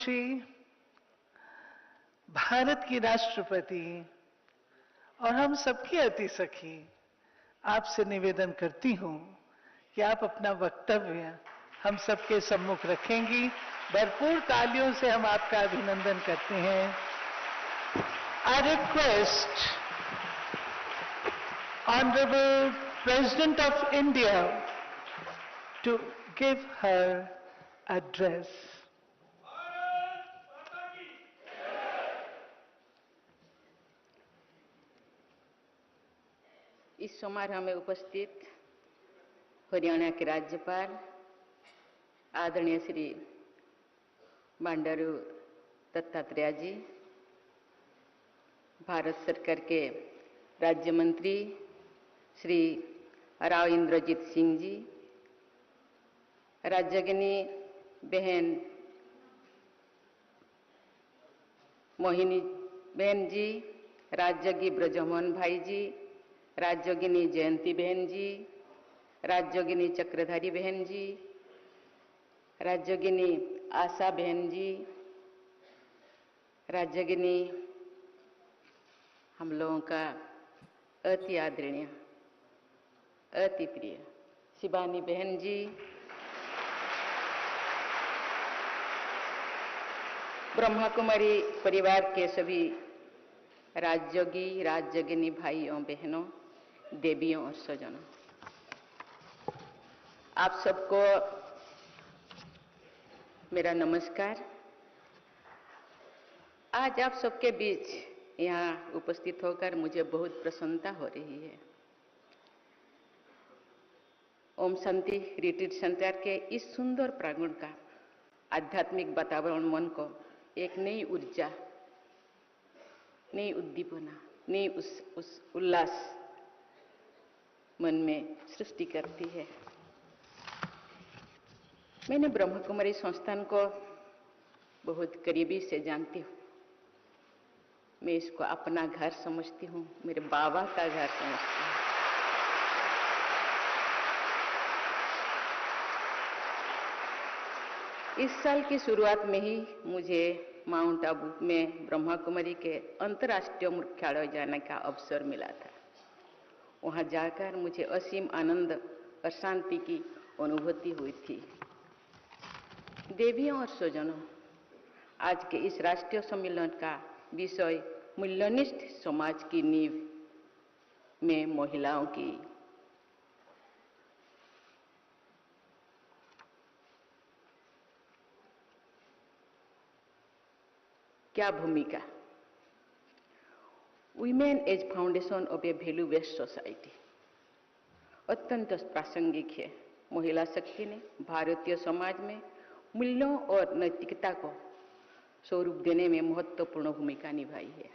जी, भारत की राष्ट्रपति और हम सबकी अति सखी, आपसे निवेदन करती हूं कि आप अपना वक्तव्य हम सबके सम्मुख रखेंगी। भरपूर तालियों से हम आपका अभिनंदन करते हैं। I request honourable president of India to give her address. इस समारोह में उपस्थित हरियाणा के राज्यपाल आदरणीय श्री बंडारू दत्तात्रेय जी, भारत सरकार के राज्य मंत्री श्री राव इंद्रजीत सिंह जी, राज्यगिनी बहन मोहिनी बहन जी, राज्यगी ब्रजमोहन भाई जी, राज्यगिनी जयंती बहन जी, राज्यगिनी चक्रधारी बहन जी, राज्यगिनी आशा बहन जी, राज्यगिनी हम लोगों का अति आदरणीय अति प्रिय शिवानी बहन जी, ब्रह्मा कुमारी परिवार के सभी राज्योगी राज्यगिनी भाइयों बहनों, देवियों और स्वजनों, आप सबको मेरा नमस्कार। आज आप सबके बीच यहाँ उपस्थित होकर मुझे बहुत प्रसन्नता हो रही है। ओम शांति रिट्रीट सेंटर के इस सुंदर प्रांगण का आध्यात्मिक वातावरण मन को एक नई ऊर्जा, नई उद्दीपना, नई उल्लास मन में सृष्टि करती है। मैंने ब्रह्म कुमारी संस्थान को बहुत करीबी से जानती हूँ। मैं इसको अपना घर समझती हूँ, मेरे बाबा का घर समझती हूँ। इस साल की शुरुआत में ही मुझे माउंट आबू में ब्रह्मा कुमारी के अंतर्राष्ट्रीय मुख्यालय जाने का अवसर मिला था। वहां जाकर मुझे असीम आनंद और शांति की अनुभूति हुई थी। देवियों और स्वजनों, आज के इस राष्ट्रीय सम्मेलन का विषय मूल्यनिष्ठ समाज की नींव में महिलाओं की क्या भूमिका। Women as foundation of a value based society अत्यंत प्रासंगिक है। महिला शक्ति ने भारतीय समाज में मूल्यों और नैतिकता को स्वरूप देने में महत्वपूर्ण भूमिका निभाई है।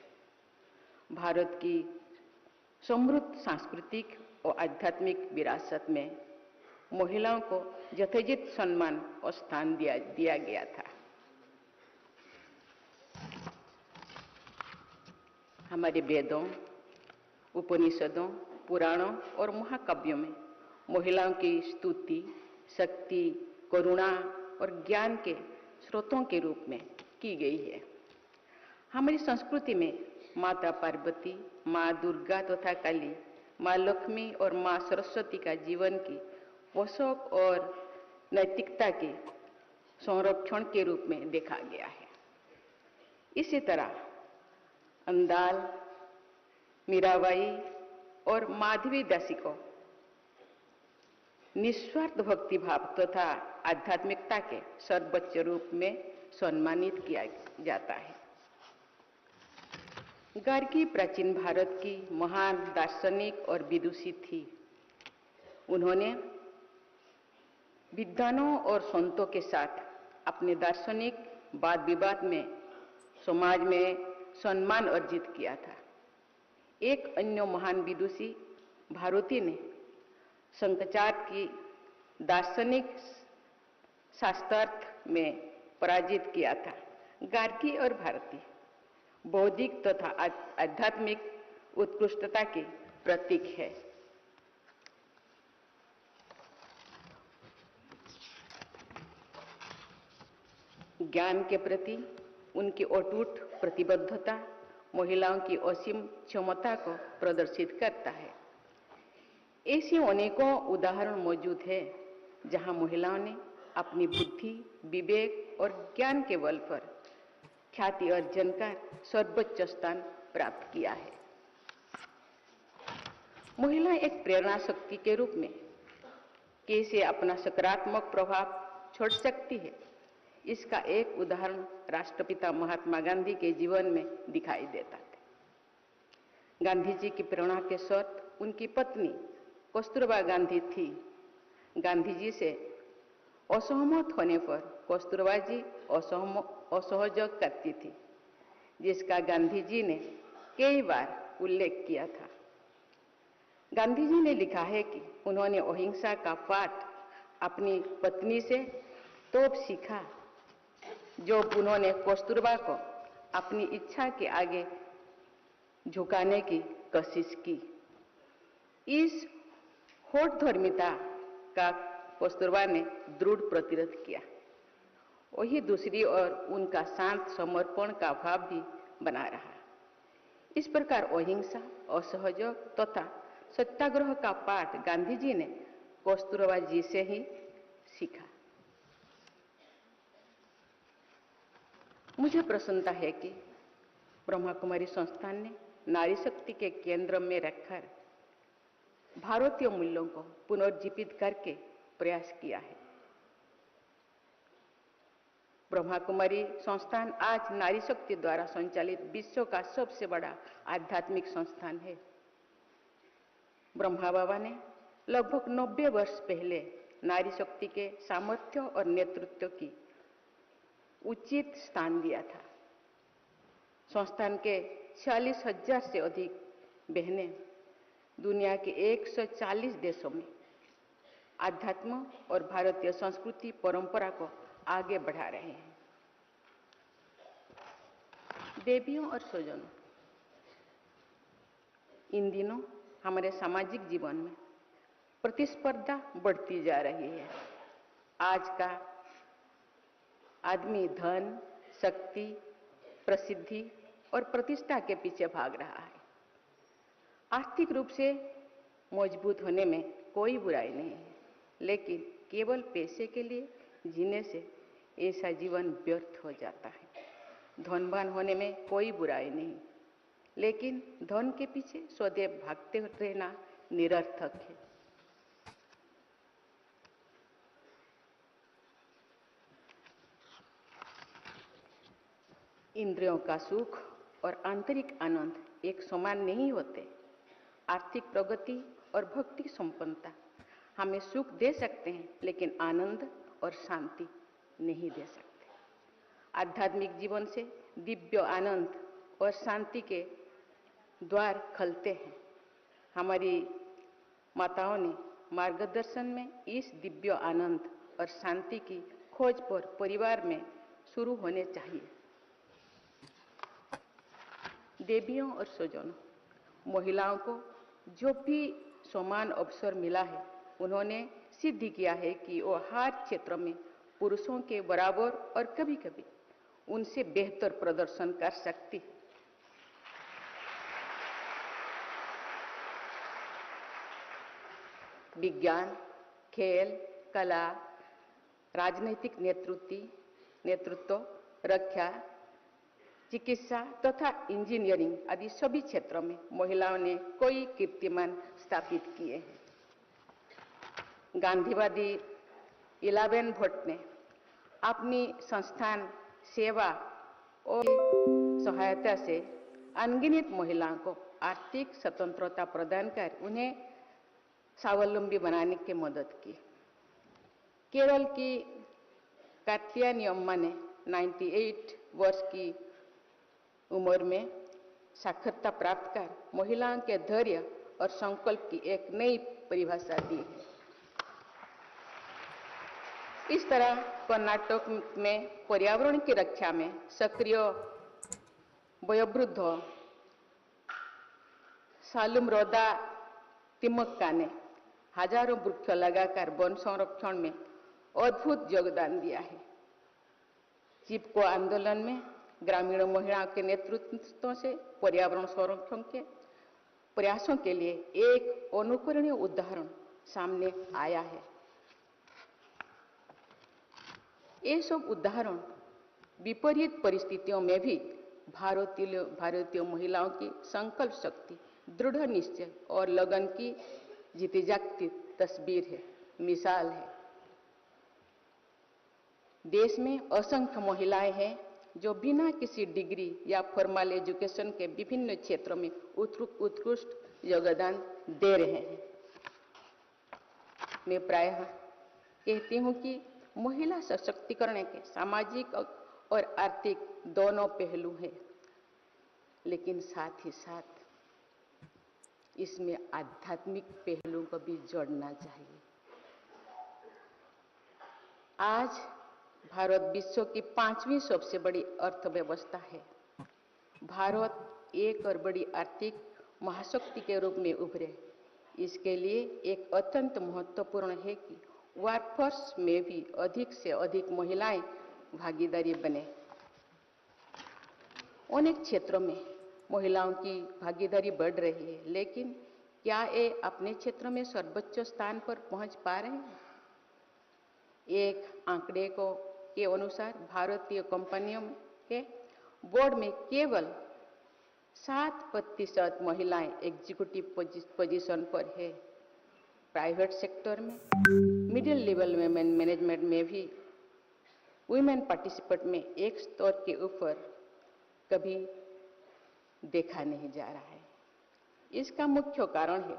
भारत की समृद्ध सांस्कृतिक और आध्यात्मिक विरासत में महिलाओं को यथोचित सम्मान और स्थान दिया गया था। हमारे वेदों, उपनिषदों, पुराणों और महाकाव्यों में महिलाओं की स्तुति, शक्ति, करुणा और ज्ञान के स्रोतों के रूप में की गई है। हमारी संस्कृति में माता पार्वती, माँ दुर्गा तथा काली, माँ लक्ष्मी और माँ सरस्वती का जीवन की पोषक और नैतिकता के संरक्षण के रूप में देखा गया है। इसी तरह अंदाल, मीराबाई और माधवी दासी को निस्वार्थ भक्ति भाव तथा आध्यात्मिकता के सर्वोच्च रूप में सम्मानित किया जाता है। गार्गी प्राचीन भारत की महान दार्शनिक और विदुषी थी। उन्होंने विद्वानों और संतों के साथ अपने दार्शनिक वाद विवाद में समाज में सम्मान अर्जित किया था। एक अन्य महान विदुषी भारती ने शंकराचार्य की दार्शनिक शास्त्रार्थ में पराजित किया था। गार्गी और भारती बौद्धिक तथा आध्यात्मिक उत्कृष्टता के प्रतीक है। ज्ञान के प्रति उनकी अटूट प्रतिबद्धता महिलाओं की असीम क्षमता को प्रदर्शित करता है। ऐसे अनेकों उदाहरण मौजूद हैं जहां महिलाओं ने अपनी बुद्धि, विवेक और ज्ञान के बल पर ख्याति अर्जन कर सर्वोच्च स्थान प्राप्त किया है। महिला एक प्रेरणा शक्ति के रूप में कैसे अपना सकारात्मक प्रभाव छोड़ सकती है, इसका एक उदाहरण राष्ट्रपिता महात्मा गांधी के जीवन में दिखाई देता है। गांधी जी की प्रेरणा के स्रोत उनकी पत्नी कस्तूरबा गांधी थी। गांधी जी से असहमत होने पर कस्तूरबा जी असहयोग करती थी, जिसका गांधी जी ने कई बार उल्लेख किया था। गांधी जी ने लिखा है कि उन्होंने अहिंसा का पाठ अपनी पत्नी से तब सीखा जब उन्होंने कस्तूरबा को अपनी इच्छा के आगे झुकाने की कोशिश की। इस होठधर्मिता का कस्तूरबा ने दृढ़ प्रतिरोध किया। वही दूसरी ओर उनका शांत समर्पण का भाव भी बना रहा। इस प्रकार अहिंसा, असहयोग तथा सत्याग्रह का पाठ गांधी जी ने कस्तूरबा जी से ही सीखा। मुझे प्रसन्नता है कि ब्रह्मा कुमारी संस्थान ने नारी शक्ति के केंद्र में रखकर भारतीय मूल्यों को पुनर्जीवित करके प्रयास किया है। ब्रह्मा कुमारी संस्थान आज नारी शक्ति द्वारा संचालित विश्व का सबसे बड़ा आध्यात्मिक संस्थान है। ब्रह्मा बाबा ने लगभग 90 वर्ष पहले नारी शक्ति के सामर्थ्य और नेतृत्व की उचित स्थान दिया था। संस्थान के 46,000 से अधिक बहनें दुनिया के 140 देशों में आध्यात्म और भारतीय संस्कृति परंपरा को आगे बढ़ा रहे हैं। देवियों और स्वजनों, इन दिनों हमारे सामाजिक जीवन में प्रतिस्पर्धा बढ़ती जा रही है। आज का आदमी धन, शक्ति, प्रसिद्धि और प्रतिष्ठा के पीछे भाग रहा है। आर्थिक रूप से मजबूत होने में कोई बुराई नहीं है, लेकिन केवल पैसे के लिए जीने से ऐसा जीवन व्यर्थ हो जाता है। धनवान होने में कोई बुराई नहीं, लेकिन धन के पीछे सदैव भागते रहना निरर्थक है। इंद्रियों का सुख और आंतरिक आनंद एक समान नहीं होते। आर्थिक प्रगति और भौतिक संपन्नता हमें सुख दे सकते हैं, लेकिन आनंद और शांति नहीं दे सकते। आध्यात्मिक जीवन से दिव्य आनंद और शांति के द्वार खुलते हैं। हमारी माताओं ने मार्गदर्शन में इस दिव्य आनंद और शांति की खोज पर परिवार में शुरू होने चाहिए। देवियों और स्वजनों, महिलाओं को जो भी समान अवसर मिला है, उन्होंने सिद्ध किया है कि वो हर क्षेत्र में पुरुषों के बराबर और कभी-कभी उनसे बेहतर प्रदर्शन कर सकती है। विज्ञान, खेल, कला, राजनीतिक नेतृत्व, रक्षा, चिकित्सा तथा इंजीनियरिंग आदि सभी क्षेत्रों में महिलाओं ने कई कीर्तिमान स्थापित किए हैं। गांधीवादी इलाबेन भट्ट ने अपनी संस्थान, सेवा और सहायता से अनगिनत महिलाओं को आर्थिक स्वतंत्रता प्रदान कर उन्हें स्वावलंबी बनाने की मदद की। केरल की कात्यायनी अम्मा ने 98 वर्ष की उम्र में साक्षरता प्राप्त कर महिलाओं के धैर्य और संकल्प की एक नई परिभाषा दी है। इस तरह कर्नाटक में पर्यावरण की रक्षा में सक्रिय वयोवृद्ध सालुमरोदा तिम्मक्का ने हजारों वृक्ष लगाकर वन संरक्षण में अद्भुत योगदान दिया है। चिपको आंदोलन में ग्रामीण महिलाओं के नेतृत्व से पर्यावरण संरक्षण के प्रयासों के लिए एक अनुकरणीय उदाहरण सामने आया है। ये सब उदाहरण विपरीत परिस्थितियों में भी भारतीय महिलाओं की संकल्प शक्ति, दृढ़ निश्चय और लगन की जीती जागती तस्वीर है, मिसाल है। देश में असंख्य महिलाएं हैं जो बिना किसी डिग्री या फॉर्मल एजुकेशन के विभिन्न क्षेत्रों में उत्कृष्ट योगदान दे रहे हैं। मैं प्रायः कहती हूं कि महिला सशक्तिकरण के सामाजिक और आर्थिक दोनों पहलू हैं, लेकिन साथ ही साथ इसमें आध्यात्मिक पहलू को भी जोड़ना चाहिए। आज भारत विश्व की 5वीं सबसे बड़ी अर्थव्यवस्था है। भारत एक और बड़ी आर्थिक महाशक्ति के रूप में उभरे। इसके लिए एक अत्यंत महत्वपूर्ण है कि वर्कफोर्स में भी अधिक से अधिक महिलाएं भागीदारी बने। अनेक क्षेत्रों में महिलाओं की भागीदारी बढ़ रही है, लेकिन क्या ये अपने क्षेत्र में सर्वोच्च स्थान पर पहुंच पा रहे हैं? एक आंकड़े के अनुसार भारतीय कंपनियों के बोर्ड में केवल 7% महिलाएं एग्जीक्यूटिव पोजीशन पर है। प्राइवेट सेक्टर में मिडिल लेवल में मैनेजमेंट में भी वुमेन पार्टिसिपेट में एक स्तर के ऊपर कभी देखा नहीं जा रहा है। इसका मुख्य कारण है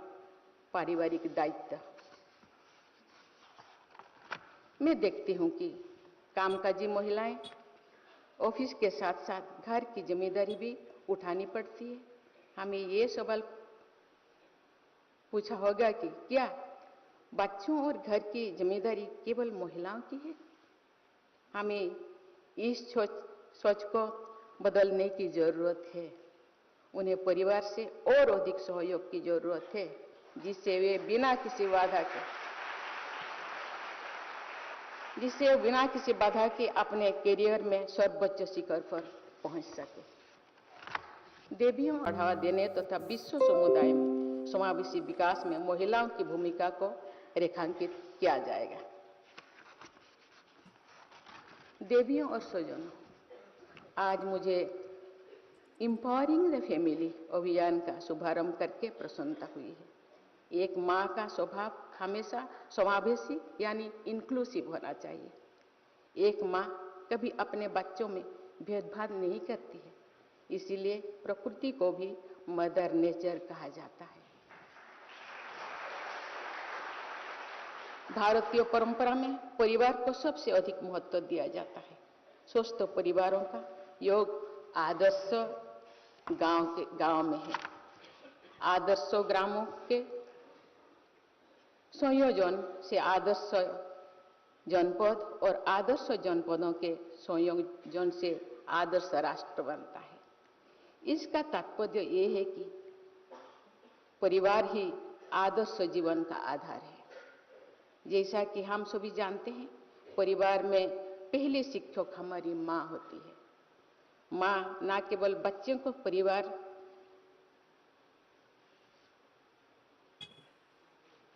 पारिवारिक दायित्व। मैं देखती हूं कि कामकाजी महिलाएं ऑफिस के साथ साथ घर की जिम्मेदारी भी उठानी पड़ती है। हमें ये सवाल पूछा होगा कि क्या बच्चों और घर की जिम्मेदारी केवल महिलाओं की है? हमें इस सोच को बदलने की जरूरत है। उन्हें परिवार से और अधिक सहयोग की जरूरत है, जिससे वे बिना किसी बाधा के अपने करियर में सर्वोच्च शिखर पर पहुंच सके। देवियों को बढ़ावा देने तथा विश्व समुदाय में समावेशी विकास में महिलाओं की भूमिका को रेखांकित किया जाएगा। देवियों और स्वजनों, आज मुझे एम्पावरिंग द फैमिली अभियान का शुभारंभ करके प्रसन्नता हुई है। एक माँ का स्वभाव हमेशा समावेशी यानी इंक्लूसिव होना चाहिए। एक माँ कभी अपने बच्चों में भेदभाव नहीं करती है, इसीलिए प्रकृति को भी मदर नेचर कहा जाता है। भारतीय परंपरा में परिवार को सबसे अधिक महत्व दिया जाता है। स्वस्थ परिवारों का योग आदर्श गांव में है। आदर्श ग्रामों के संयोजन से आदर्श जनपद और आदर्श जनपदों के संयोजन से आदर्श राष्ट्र बनता है। इसका तात्पर्य ये है कि परिवार ही आदर्श जीवन का आधार है। जैसा कि हम सभी जानते हैं, परिवार में पहले शिक्षक हमारी माँ होती है। माँ न केवल बच्चों को परिवार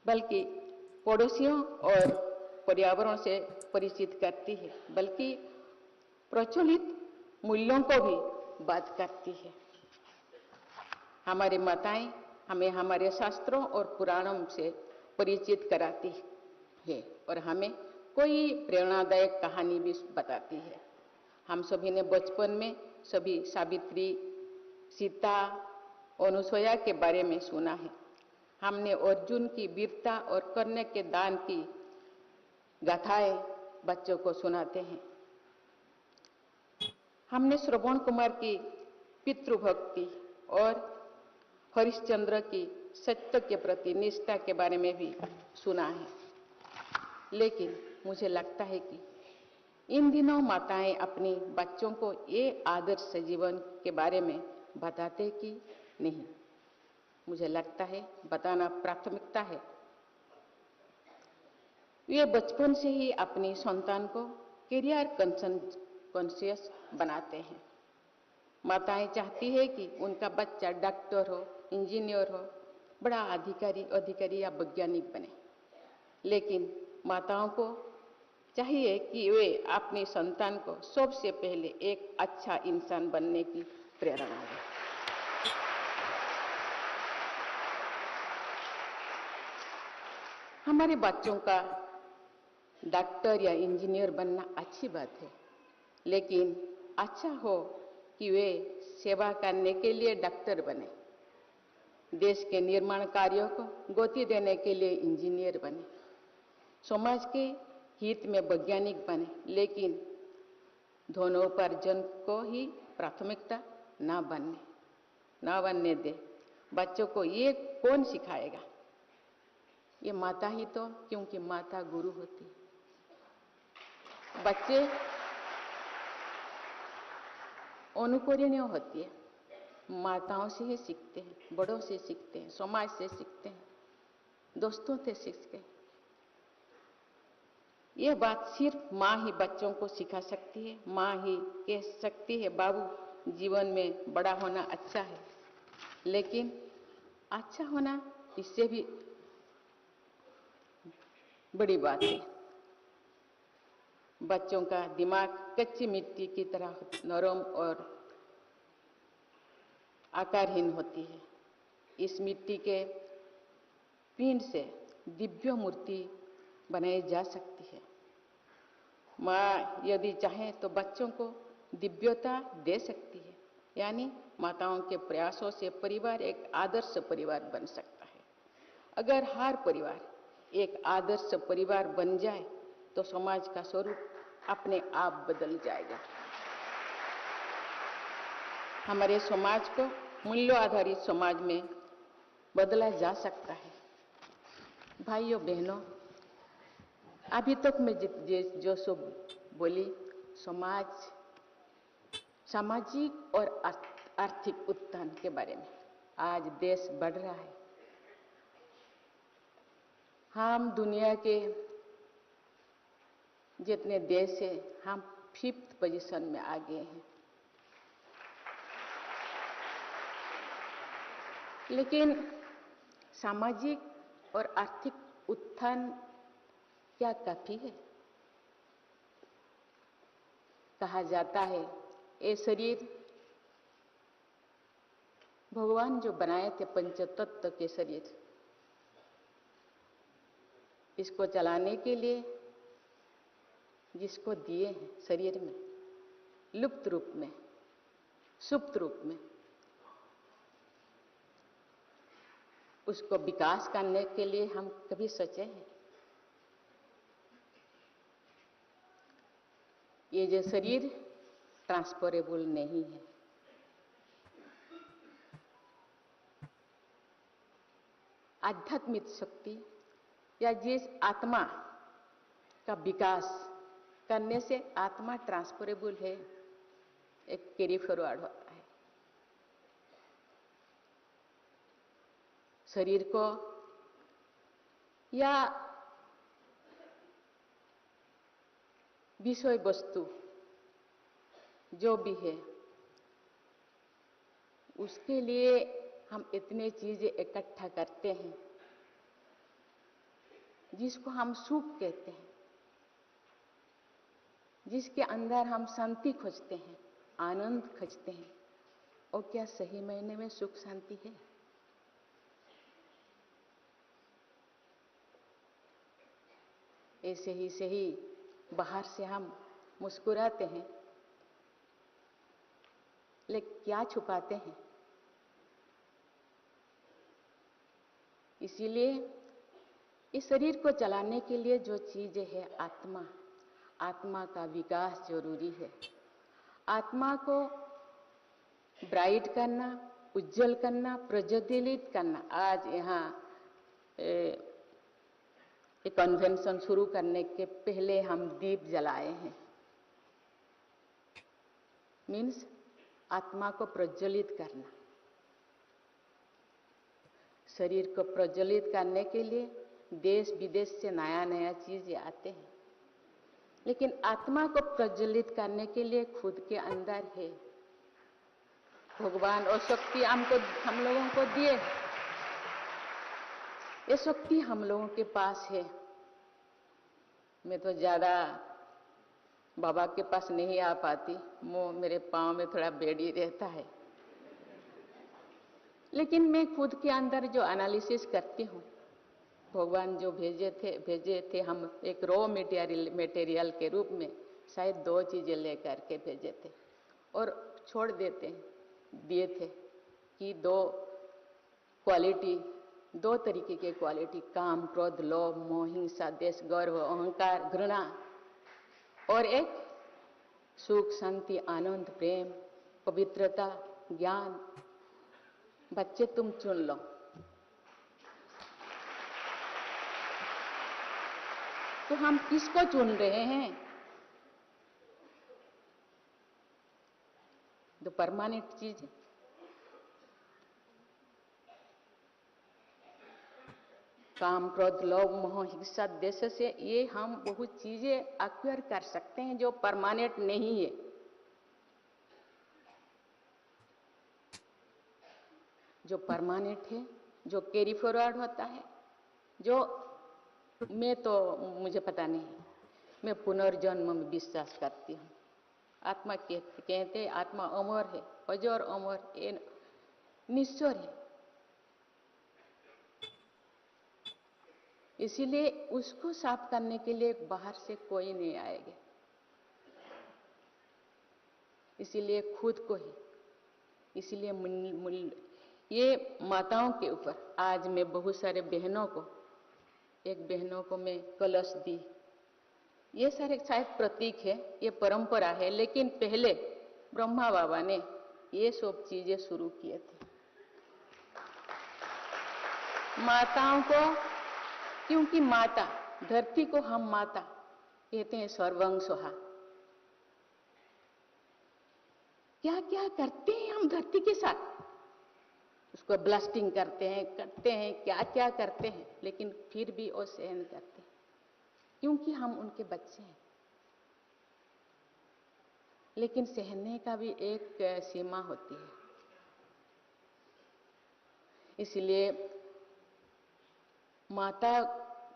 बल्कि पड़ोसियों और पर्यावरण से परिचित करती है, बल्कि प्रचलित मूल्यों को भी बात करती है। हमारी माताएं हमें हमारे शास्त्रों और पुराणों से परिचित कराती है और हमें कोई प्रेरणादायक कहानी भी बताती है। हम सभी ने बचपन में सभी सावित्री, सीता, अनुसुईया के बारे में सुना है। हमने अर्जुन की वीरता और कर्ण के दान की गाथाएं बच्चों को सुनाते हैं। हमने श्रवण कुमार की पितृभक्ति और हरिश्चंद्र की सत्य के प्रति निष्ठा के बारे में भी सुना है। लेकिन मुझे लगता है कि इन दिनों माताएं अपने बच्चों को ये आदर्श जीवन के बारे में बताते कि नहीं। मुझे लगता है बताना प्राथमिकता है। वे बचपन से ही अपनी संतान को करियर कॉन्शियस बनाते हैं। माताएं चाहती है कि उनका बच्चा डॉक्टर हो, इंजीनियर हो, बड़ा अधिकारी या वैज्ञानिक बने, लेकिन माताओं को चाहिए कि वे अपनी संतान को सबसे पहले एक अच्छा इंसान बनने की प्रेरणा दें। हमारे बच्चों का डॉक्टर या इंजीनियर बनना अच्छी बात है, लेकिन अच्छा हो कि वे सेवा करने के लिए डॉक्टर बने, देश के निर्माण कार्यों को गति देने के लिए इंजीनियर बने, समाज के हित में वैज्ञानिक बने, लेकिन धनोपार्जन को ही प्राथमिकता ना बनने दे। बच्चों को ये कौन सिखाएगा? ये माता ही तो, क्योंकि माता गुरु होती है। बच्चे अनुकरणीय होती है, माताओं से ही सीखते हैं, बड़ों से सीखते हैं, समाज से सीखते हैं, दोस्तों से सीखते हैं। यह बात सिर्फ माँ ही बच्चों को सिखा सकती है। माँ ही कह सकती है, बाबू जीवन में बड़ा होना अच्छा है, लेकिन अच्छा होना इससे भी बड़ी बात है। बच्चों का दिमाग कच्ची मिट्टी की तरह नरम और आकारहीन होती है। इस मिट्टी के पिंड से दिव्य मूर्ति बनाई जा सकती है। माँ यदि चाहे तो बच्चों को दिव्यता दे सकती है, यानी माताओं के प्रयासों से परिवार एक आदर्श परिवार बन सकता है। अगर हर परिवार एक आदर्श परिवार बन जाए तो समाज का स्वरूप अपने आप बदल जाएगा। हमारे समाज को मूल्य आधारित समाज में बदला जा सकता है। भाइयों बहनों, अभी तक मैं जो सब बोली, सामाजिक और आर्थिक उत्थान के बारे में। आज देश बढ़ रहा है, हम दुनिया के जितने देश हैं, हम 5th पोजीशन में आ गए हैं। लेकिन सामाजिक और आर्थिक उत्थान क्या काफी है? कहा जाता है ये शरीर भगवान जो बनाए थे पंचतत्व के शरीर, इसको चलाने के लिए जिसको दिए हैं शरीर में, लुप्त रूप में, सुप्त रूप में, उसको विकास करने के लिए हम कभी सोचे हैं? ये जो शरीर ट्रांसफरेबल नहीं है। आध्यात्मिक शक्ति या जिस आत्मा का विकास करने से आत्मा ट्रांसफरेबल है, एक कैरी फॉरवर्ड होता है। शरीर को या विषय वस्तु जो भी है, उसके लिए हम इतने चीजें इकट्ठा करते हैं जिसको हम सुख कहते हैं, जिसके अंदर हम शांति खोजते हैं, आनंद खोजते हैं। और क्या सही मायने में सुख शांति है? ऐसे ही बाहर से हम मुस्कुराते हैं, लेकिन क्या छुपाते हैं? इसीलिए इस शरीर को चलाने के लिए जो चीजें है, आत्मा का विकास जरूरी है। आत्मा को ब्राइट करना, उज्जवल करना, प्रज्वलित करना। आज यहाँ एक कन्वेंशन शुरू करने के पहले हम दीप जलाए हैं। मीन्स आत्मा को प्रज्वलित करना। शरीर को प्रज्वलित करने के लिए देश विदेश से नया चीजें आते हैं। लेकिन आत्मा को प्रज्वलित करने के लिए खुद के अंदर है। भगवान और शक्ति हम लोगों को दिए, ये शक्ति हम लोगों के पास है। मैं तो ज्यादा बाबा के पास नहीं आ पाती, मेरे पाँव में थोड़ा बेड़ी रहता है, लेकिन मैं खुद के अंदर जो एनालिसिस करती हूँ, भगवान जो भेजे थे हम एक रॉ मटेरियल के रूप में शायद 2 चीजें लेकर के भेजे थे और छोड़ दिए थे कि 2 क्वालिटी, 2 तरीके के क्वालिटी, काम, क्रोध, लोभ, मोह, हिंसा, द्वेष, गर्व, अहंकार, घृणा, और एक सुख, शांति, आनंद, प्रेम, पवित्रता, ज्ञान। बच्चे तुम चुन लो। तो हम किसको चुन रहे हैं? जो परमानेंट चीज है, काम, क्रोध, लोभ, मोह, हिंसा, द्वेष से ये हम बहुत चीजें एक्वायर कर सकते हैं जो परमानेंट नहीं है। जो परमानेंट है, जो कैरी फॉरवर्ड होता है, जो मुझे पता नहीं, मैं पुनर्जन्म में विश्वास करती हूँ। आत्मा कहते हैं आत्मा अमर है, अजर अमर, ये निश्चर है। इसीलिए उसको साफ करने के लिए बाहर से कोई नहीं आएगा। इसीलिए खुद को ही, इसीलिए ये माताओं के ऊपर आज मैं बहुत सारे बहनों को मैं कलश दी। ये सारे शायद प्रतीक है, ये परंपरा है, लेकिन पहले ब्रह्मा बाबा ने ये सब चीजें शुरू किए थे माताओं को। क्योंकि माता, धरती को हम माता कहते हैं, सर्वं सोहा। क्या क्या करते हैं हम धरती के साथ, उसको ब्लास्टिंग करते हैं, क्या क्या करते हैं, लेकिन फिर भी वो सहन करते हैं क्योंकि हम उनके बच्चे हैं। लेकिन सहने का भी एक सीमा होती है। इसलिए माता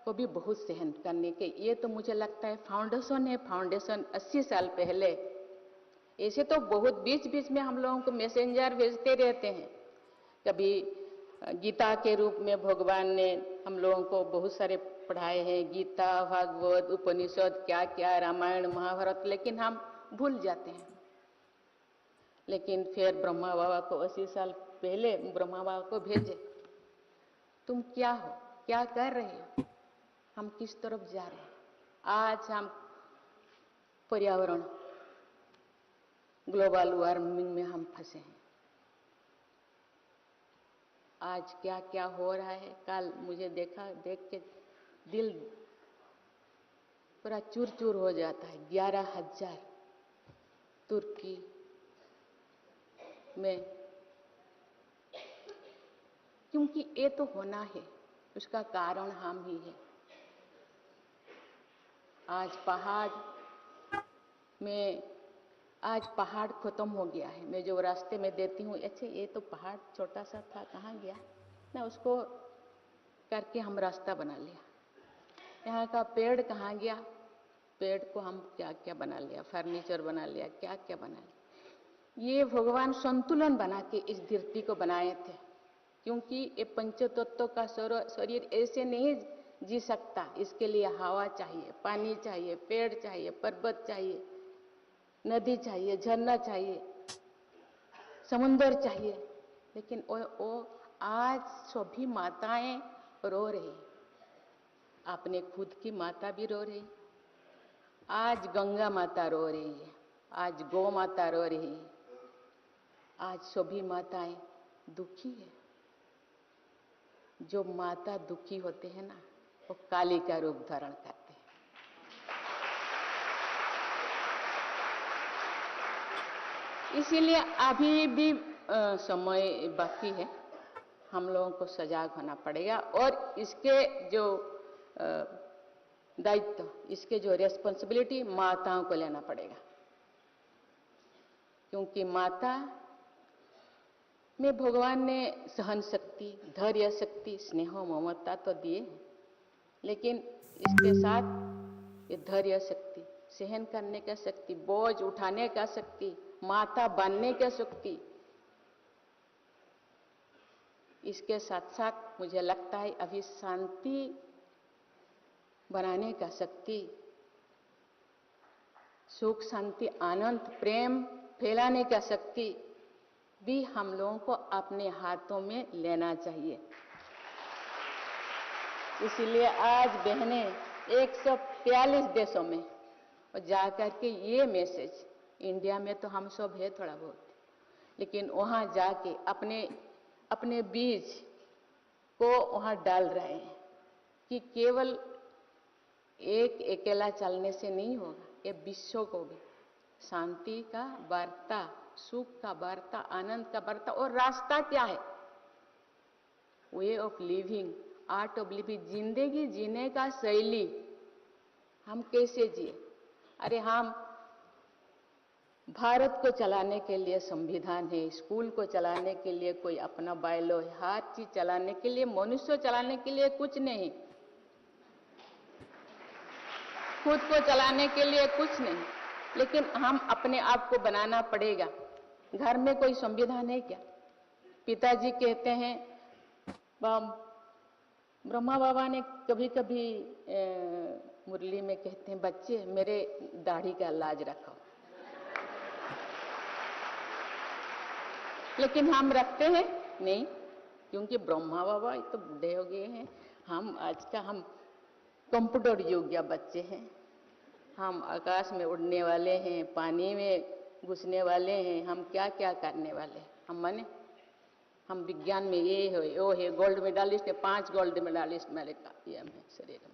को भी बहुत सहन करने के, ये तो मुझे लगता है फाउंडेशन है। फाउंडेशन 80 साल पहले, ऐसे तो बहुत बीच बीच में हम लोगों को मैसेंजर भेजते रहते हैं। कभी गीता के रूप में भगवान ने हम लोगों को बहुत सारे पढ़ाए हैं, गीता, भागवत, उपनिषद, क्या क्या, रामायण, महाभारत, लेकिन हम भूल जाते हैं। लेकिन फिर ब्रह्मा बाबा को 80 साल पहले ब्रह्मा बाबा को भेजे, तुम क्या हो, क्या कर रहे हो, हम किस तरफ जा रहे हैं। आज हम पर्यावरण, ग्लोबल वार्मिंग में हम फंसे हैं। आज क्या क्या हो रहा है, कल मुझे देख के दिल पूरा चूर चूर हो जाता है। 11,000 तुर्की में, क्योंकि ये तो होना है, उसका कारण हम ही है। आज पहाड़ खत्म हो गया है। मैं जो रास्ते में देती हूँ, अच्छा ये तो पहाड़ छोटा सा था, कहाँ गया ना, उसको करके हम रास्ता बना लिया। यहाँ का पेड़ कहाँ गया, पेड़ को हम क्या क्या बना लिया, फर्नीचर बना लिया, क्या क्या बना लिया। ये भगवान संतुलन बना के इस धरती को बनाए थे, क्योंकि ये पंचतत्व का शरीर ऐसे नहीं जी सकता। इसके लिए हवा चाहिए, पानी चाहिए, पेड़ चाहिए, पर्वत चाहिए, नदी चाहिए, झरना चाहिए, समुंदर चाहिए। लेकिन वो आज सभी माताएं रो रही। अपने खुद की माता भी रो रही, आज गंगा माता रो रही है, आज गौ माता रो रही है, आज सभी माताएं दुखी है। जो माता दुखी होते हैं ना, वो काली का रूप धारण करते हैं। इसीलिए अभी भी समय बाकी है, हम लोगों को सजाग होना पड़ेगा। और इसके जो दायित्व, इसके जो रेस्पॉन्सिबिलिटी माताओं को लेना पड़ेगा, क्योंकि माता में भगवान ने सहन शक्ति, धैर्य शक्ति, स्नेह ममता तो दिए, लेकिन इसके साथ ये धैर्य शक्ति, सहन करने का शक्ति, बोझ उठाने का शक्ति, माता बनने का शक्ति, इसके साथ साथ मुझे लगता है अभी शांति बनाने का शक्ति, सुख शांति आनंद प्रेम फैलाने का शक्ति भी हम लोगों को अपने हाथों में लेना चाहिए। इसीलिए आज बहनें 142 देशों में और जाकर के ये मैसेज, इंडिया में तो हम सब है थोड़ा बहुत, लेकिन वहाँ जाके अपने बीज को वहाँ डाल रहे हैं कि केवल एक अकेला चलने से नहीं होगा, ये विश्व को भी शांति का वार्ता, सुख का वार्ता, आनंद का वार्ता। और रास्ता क्या है? Way of living, art of living, जिंदगी जीने का शैली, हम कैसे जिए। अरे हम भारत को चलाने के लिए संविधान है, स्कूल को चलाने के लिए कोई अपना बायलो है, हर चीज चलाने के लिए, मनुष्य चलाने के लिए कुछ नहीं, खुद को चलाने के लिए कुछ नहीं, लेकिन हम अपने आप को बनाना पड़ेगा। घर में कोई संविधान है क्या? पिताजी कहते हैं, ब्रह्मा बाबा ने कभी कभी मुरली में कहते हैं, बच्चे मेरे दाढ़ी का लाज रखो, लेकिन हम रखते हैं नहीं, क्योंकि ब्रह्मा बाबा तो बूढ़े हो गए हैं। हम आज का हम कंप्यूटर युग या बच्चे हैं, हम आकाश में उड़ने वाले हैं, पानी में घुसने वाले हैं, हम क्या क्या करने वाले हैं। हम विज्ञान में ये है वो है, गोल्ड मेडलिस्ट है, 5 गोल्ड मेडलिस्ट मेरे का ये है शरीर में।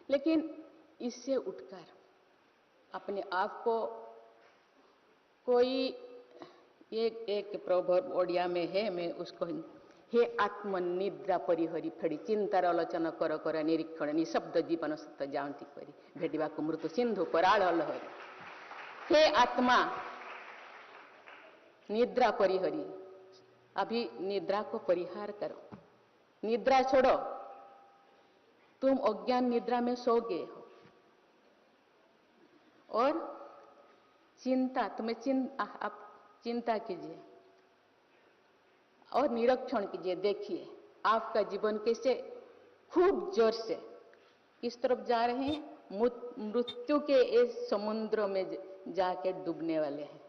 लेकिन इससे उठकर अपने आप को कोई एक प्रोवर्ब ओडिया में है, मैं उसको, हे आत्मनिद्रा परिहरी फेड़ी चिंतार आलोचना कर कर निरीक्षण निशब्द जीवन सत्य जांति करी भेटिबा को मृत्यु सिंधु पराड़ लहरी। हे आत्मा निद्रा परिहरी, अभी निद्रा को परिहार करो, निद्रा छोड़ो, तुम अज्ञान निद्रा में सो गए हो। और चिंता, तुम्हें आप चिंता कीजिए और निरीक्षण कीजिए, देखिए आपका जीवन कैसे खूब जोर से किस तरफ जा रहे हैं, मृत्यु के इस समुद्र में जाके डूबने वाले हैं।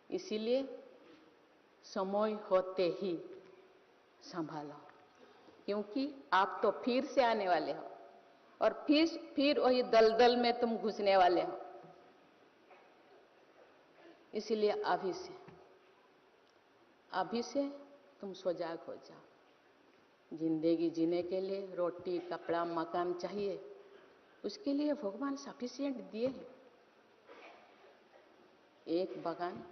इसीलिए समय होते ही संभालो, क्योंकि आप तो फिर से आने वाले हो और फिर वही दलदल में तुम घुसने वाले हो। इसीलिए अभी से तुम सजग हो जाओ। जिंदगी जीने के लिए रोटी कपड़ा मकान चाहिए, उसके लिए भगवान सफिशिएंट दिए हैं। एक बगान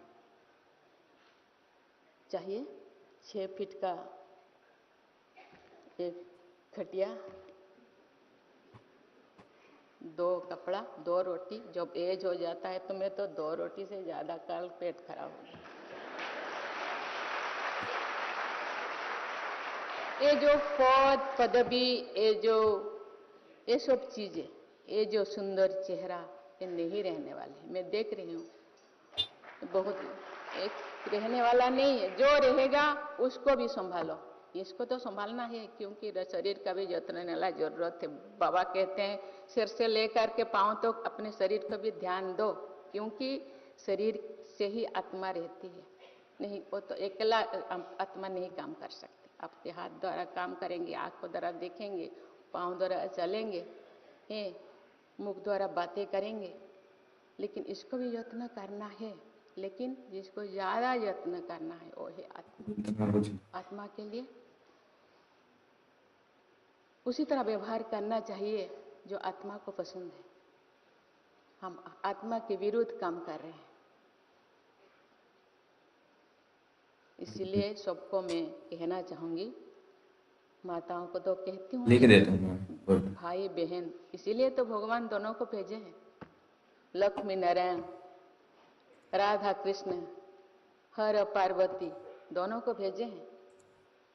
चाहिए, 6 फीट का एक खटिया, 2 कपड़ा, 2 रोटी। जब एज हो जाता है तो मैं तो 2 रोटी से ज्यादा कल पेट खराब हो गया। ये जो पद पदवी, ये सब चीजें, ये जो सुंदर चेहरा, ये नहीं रहने वाले। मैं देख रही हूँ बहुत एक रहने वाला नहीं है। जो रहेगा उसको भी संभालो, इसको तो संभालना है, क्योंकि शरीर का भी जतन लेने वाला जरूरत है। बाबा कहते हैं सिर से लेकर के पांव तक तो अपने शरीर को भी ध्यान दो, क्योंकि शरीर से ही आत्मा रहती है। नहीं, वो तो अकेला आत्मा नहीं काम कर सकती। आपके हाथ द्वारा काम करेंगे, आँख को द्वारा देखेंगे, पाँव द्वारा चलेंगे, मुख द्वारा बातें करेंगे, लेकिन इसको भी यत्न करना है। लेकिन जिसको ज्यादा यत्न करना है वो है आत्मा के लिए उसी तरह व्यवहार करना चाहिए जो आत्मा को पसंद है। हम आत्मा के विरुद्ध काम कर रहे हैं। इसलिए सबको मैं कहना चाहूंगी, माताओं को तो कहती हूँ, लिख देता हूँ। भाई बहन, इसीलिए तो भगवान दोनों को भेजे हैं, लक्ष्मी नारायण, राधा कृष्ण, हर पार्वती, दोनों को भेजे हैं,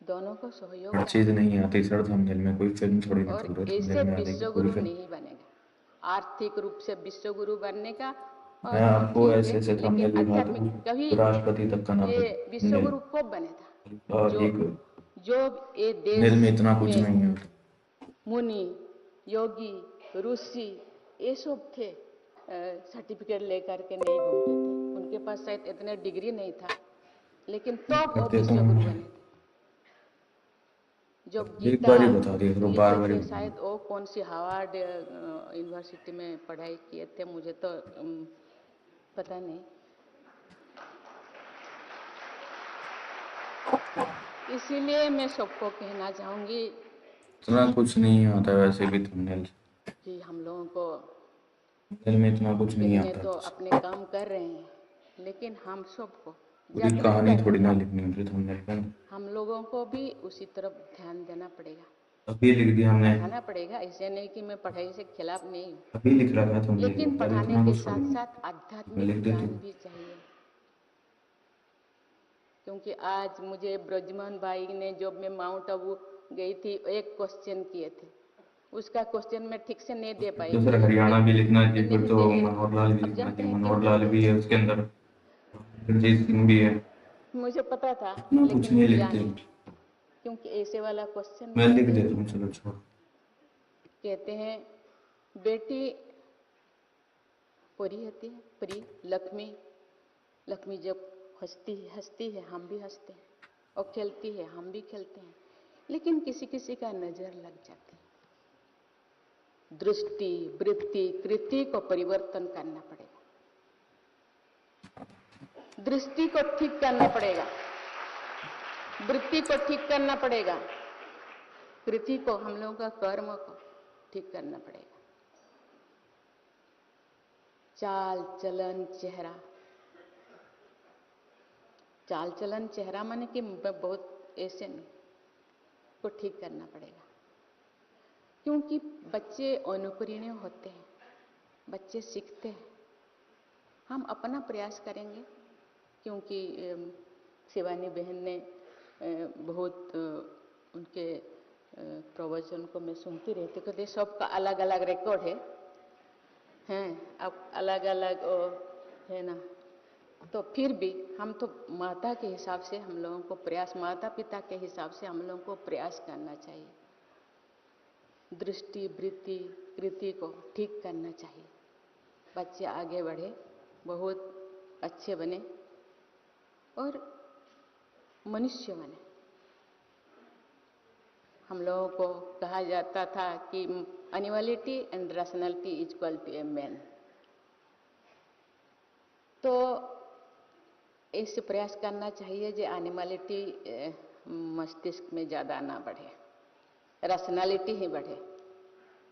दोनों को सहयोग हर चीज नहीं आती सर थंबनेल में, कोई फिल्म थोड़ी ना और चल रही ऐसे थंबनेल में आ जाएगी विश्व पूरी गुरु फिल्म। नहीं बनेगा। आर्थिक रूप से विश्व गुरु बनने का मैं और आपको ठीक ऐसे है, ऐसे लेकिन थंबनेल दिखा आध्यात्मिक दूं, कभी राष्ट्रपति तक का नाम ये विश्व थंबनेल गुरु कब बने था? और जो एक जो ये थंबनेल देश में इतना कुछ में नहीं है। मुनि, योगी, ऋषि ये सब थे, सर्टिफिकेट लेकर के नहीं घूमते थे, उनके पास शायद इतने डिग्री नहीं था, लेकिन तो वो करते तो विश्व गुरु बने थे। जो एक गीता बार ही बता दिया करो, बार लिखे बार थे, ही शायद वो कौन सी हार्वर्ड यूनिवर्सिटी में पढ़ाई किए थे, मुझे तो पता नहीं। इसीलिए मैं सबको कहना चाहूंगी इतना कुछ नहीं आता वैसे भी थंबनेल कि हम लोगों को, में इतना कुछ नहीं बहनें आता। तो अपने काम कर रहे हैं, लेकिन हम सबको पूरी जागृत कहानी थोड़ी ना करके लिखनी होती थंबनेल पे। हम लोगों को भी उसी तरफ ध्यान देना पड़ेगा, अभी लिख दिया हमने, पढ़ाना पड़ेगा। ऐसे नहीं कि मैं पढ़ाई से खिलाफ नहीं हूँ, अभी लिख रखा था थंबनेल लेकिन में, पहले पढ़ाने इतना के कुछ थोड़ी साथ ना साथ मैं आध्यात्मिक लिख देता ज्ञान हूँ। भी चाहिए। क्योंकि आज मुझे ब्रजमोहन भाई ने, जब मैं माउंट आबू गई थी, एक क्वेश्चन किए थे, उसका क्वेश्चन मैं ठीक से नहीं दे पाई तो थी, सर हरियाणा भी लिखना चाहिए, फिर नहीं तो दे। मनोहर लाल भी अब लिखना जानते चाहिए, हैं क्यों मनोहर लाल बोलते भी हैं? है उसके अंदर, रंजीत सिंह भी है। मुझे पता था, इतना कुछ लेकिन नहीं किया लिखते, नहीं, क्योंकि ऐसे वाला क्वेश्चन मैं लिख मुझे देता हूँ चलो छोड़। कहते हैं बेटी परी होती है, परी लक्ष्मी, लक्ष्मी जब हंसती है हम भी हंसते हैं, और खेलती है हम भी खेलते हैं, लेकिन किसी किसी का नजर लग जाती है। दृष्टि, वृत्ति, कृति को परिवर्तन करना पड़ेगा, दृष्टि को ठीक करना पड़ेगा, वृत्ति को ठीक करना पड़ेगा, कृति को, हम लोगों का कर्म को ठीक करना पड़ेगा। चाल चलन चेहरा, चाल चलन चेहरा माने कि बहुत ऐसे नहीं, को ठीक करना पड़ेगा, क्योंकि बच्चे अनुकरणीय होते हैं, बच्चे सीखते हैं। हम अपना प्रयास करेंगे, क्योंकि शिवानी बहन ने बहुत उनके प्रवचन को मैं सुनती रहती, क्योंकि सबका अलग अलग रिकॉर्ड हैं, अब अलग अलग है ना, तो फिर भी हम तो माता के हिसाब से हम लोगों को प्रयास, माता पिता के हिसाब से हम लोगों को प्रयास करना चाहिए, दृष्टि, वृत्ति, कृति को ठीक करना चाहिए, बच्चे आगे बढ़े, बहुत अच्छे बने और मनुष्य बने। हम लोगों को कहा जाता था कि animality and rationality is equal to a man, तो ऐसे प्रयास करना चाहिए जो एनिमलिटी मस्तिष्क में ज़्यादा ना बढ़े, रैशनैलिटी ही बढ़े,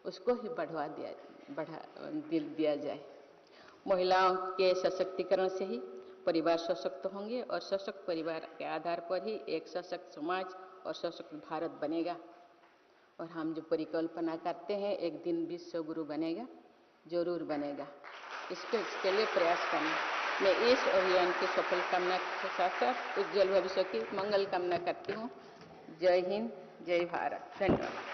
उसको ही बढ़ा दिया जाए। महिलाओं के सशक्तिकरण से ही परिवार सशक्त होंगे, और सशक्त परिवार के आधार पर ही एक सशक्त समाज और सशक्त भारत बनेगा। और हम जो परिकल्पना करते हैं एक दिन विश्व गुरु बनेगा, जरूर बनेगा, इसके लिए प्रयास करना। मैं इस अभियान की सफल कामना के साथ साथ उज्जवल भविष्य की मंगल कामना करती हूँ। जय हिंद, जय भारत, धन्यवाद।